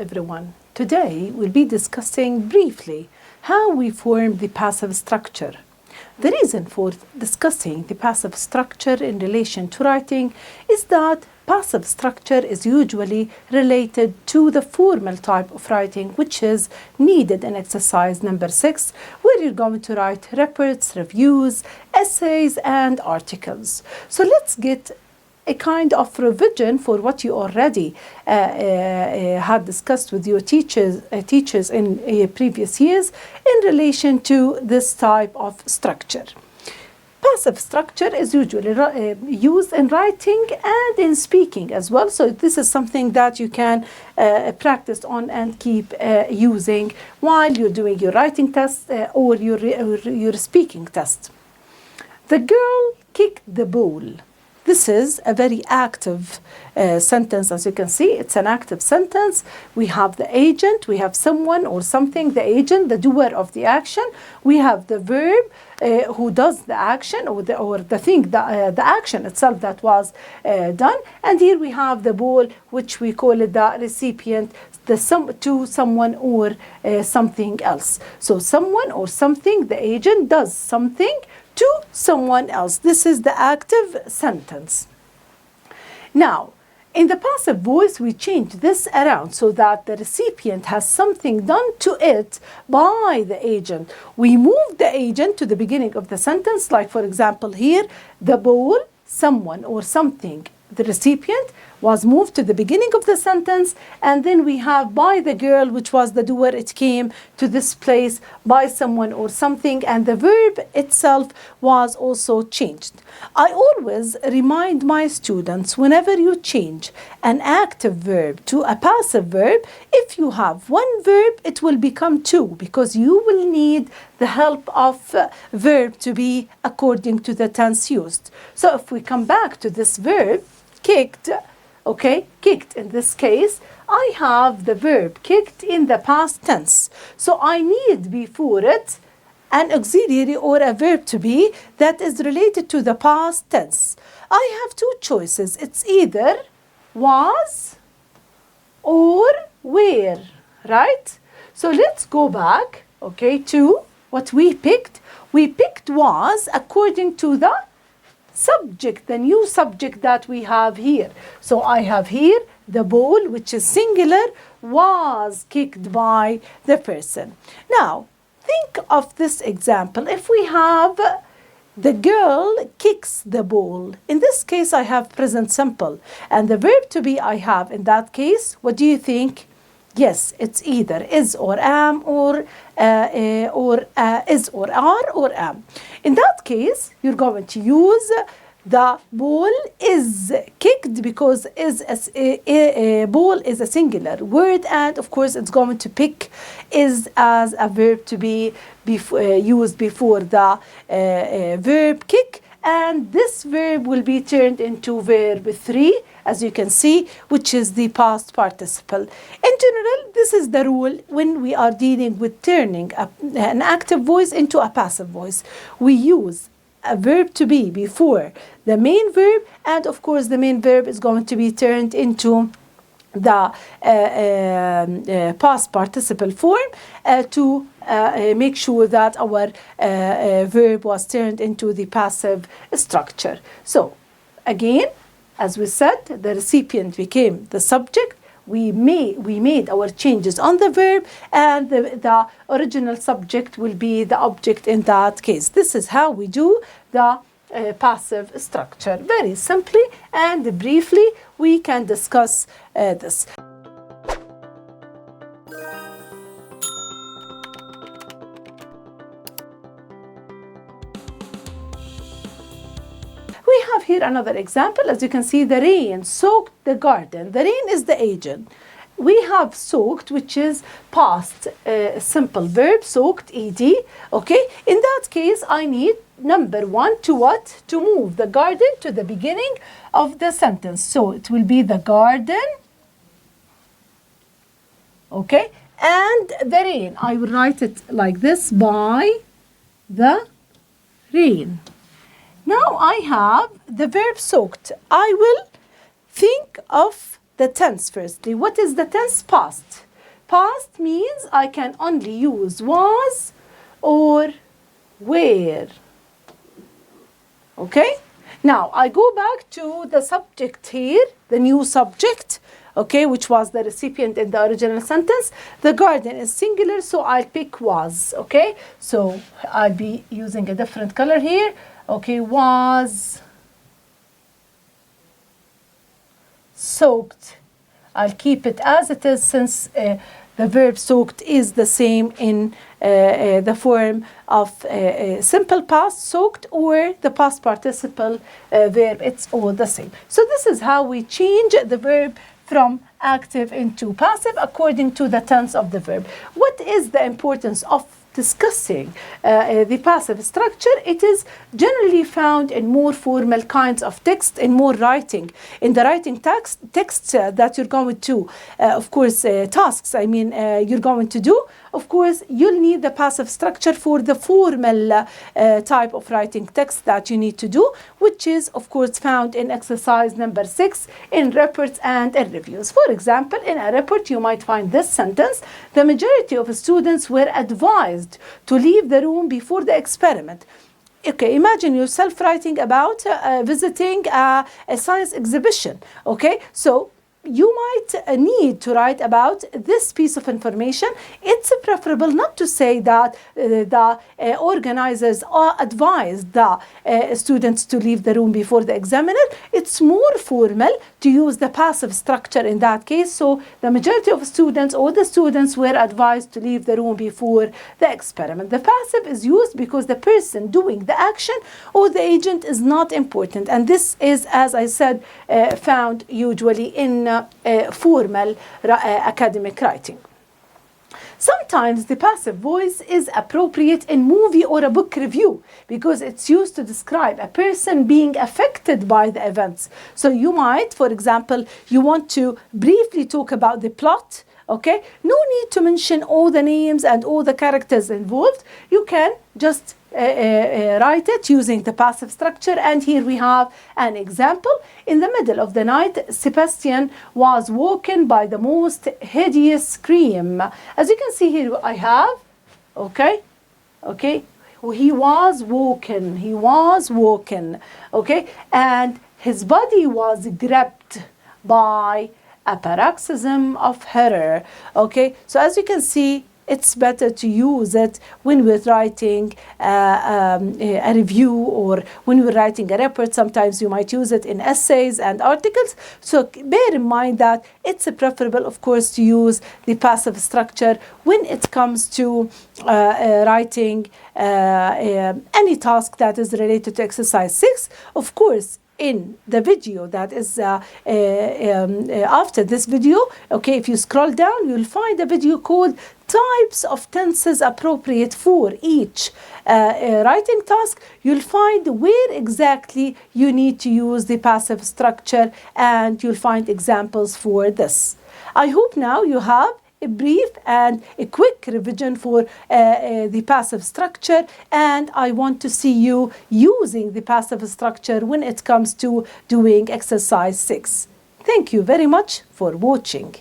everyone. Today we'll be discussing briefly how we form the passive structure. The reason for discussing the passive structure in relation to writing is that passive structure is usually related to the formal type of writing, which is needed in exercise number 6, where you're going to write reports, reviews, essays, and articles. So let's get a kind of revision for what you already had discussed with your teachers in previous years in relation to this type of structure. Passive structure is usually used in writing and in speaking as well. So this is something that you can practice on and keep using while you're doing your writing test or your speaking test. The girl kicked the ball. This is a very active sentence. As you can see, it's an active sentence. We have the agent, we have someone or something, the agent, the doer of the action. We have the verb who does the action or the thing, the action itself that was done. And here we have the ball, which we call it the recipient, to someone or something else. So someone or something, the agent does something to someone else. This is the active sentence. Now, in the passive voice, we change this around so that the recipient has something done to it by the agent. We move the agent to the beginning of the sentence, like for example here, the ball, someone or something, the recipient was moved to the beginning of the sentence, and then we have by the girl, which was the doer, it came to this place by someone or something, and the verb itself was also changed. I always remind my students, whenever you change an active verb to a passive verb, if you have one verb, it will become two, because you will need the help of verb to be according to the tense used. So if we come back to this verb, kicked, okay, kicked in this case, I have the verb kicked in the past tense. So I need before it an auxiliary or a verb to be that is related to the past tense. I have two choices. It's either was or were, right? So let's go back, okay, to what we picked. We picked was according to the subject, the new subject that we have here. So I have here the ball, which is singular, was kicked by the person. Now, think of this example. If we have the girl kicks the ball, in this case I have present simple, and the verb to be I have in that case, what do you think? Yes, it's either is or am or is or are or am. In that case, you're going to use the ball is kicked because ball is a singular word, and of course it's going to pick is as a verb to be used before the verb kick, and this verb will be turned into verb 3, as you can see, which is the past participle. In general, this is the rule when we are dealing with turning an active voice into a passive voice. We use a verb to be before the main verb, and of course the main verb is going to be turned into the past participle form to make sure that our verb was turned into the passive structure. So again, as we said, the recipient became the subject. We made our changes on the verb, and the original subject will be the object in that case. This is how we do the passive structure. Very simply and briefly, we can discuss this. We have here another example. As you can see, the rain soaked the garden. The rain is the agent. We have soaked, which is past simple verb, soaked, ed. Okay, in that case, I need number 1 to what? To move the garden to the beginning of the sentence. So it will be the garden, okay, and the rain. I will write it like this, by the rain. Now I have the verb soaked. I will think of the tense firstly. What is the tense? Past. past means I can only use was or were. Okay? Now, I go back to the subject here, the new subject, okay, which was the recipient in the original sentence. The garden is singular, so I'll pick was, okay? So I'll be using a different color here. Okay, was soaked. I'll keep it as it is since the verb soaked is the same in the form of simple past soaked or the past participle verb. It's all the same. So this is how we change the verb from active into passive according to the tense of the verb. What is the importance of discussing the passive structure? It is generally found in more formal kinds of text, in more writing. In the writing texts that you're going to, of course, tasks, you're going to do, of course, you'll need the passive structure for the formal type of writing text that you need to do, which is, of course, found in exercise number 6 in reports and in reviews. For example, in a report, you might find this sentence: the majority of students were advised to leave the room before the experiment. Okay, imagine yourself writing about visiting a science exhibition. Okay, so you might need to write about this piece of information. It's preferable not to say that the organizers advised the students to leave the room before the examiner. It's more formal to use the passive structure in that case. So the majority of students or the students were advised to leave the room before the experiment. The passive is used because the person doing the action or the agent is not important. And this is, as I said, found usually in formal academic writing. Sometimes the passive voice is appropriate in movie or a book review because it's used to describe a person being affected by the events. So you might, for example, you want to briefly talk about the plot. Okay, no need to mention all the names and all the characters involved. You can just write it using the passive structure. And here we have an example. In the middle of the night, Sebastian was woken by the most hideous scream. As you can see here, I have, okay, he was woken, okay, and his body was gripped by a paroxysm of horror. Okay, so as you can see, it's better to use it when we're writing a review or when we're writing a report. Sometimes you might use it in essays and articles. So bear in mind that it's preferable, of course, to use the passive structure when it comes to writing any task that is related to exercise 6. Of course, in the video that is after this video, okay, if you scroll down, you'll find a video called Types of Tenses Appropriate for Each Writing Task. You'll find where exactly you need to use the passive structure, and you'll find examples for this. I hope now you have a brief and a quick revision for the passive structure, and I want to see you using the passive structure when it comes to doing exercise 6. Thank you very much for watching.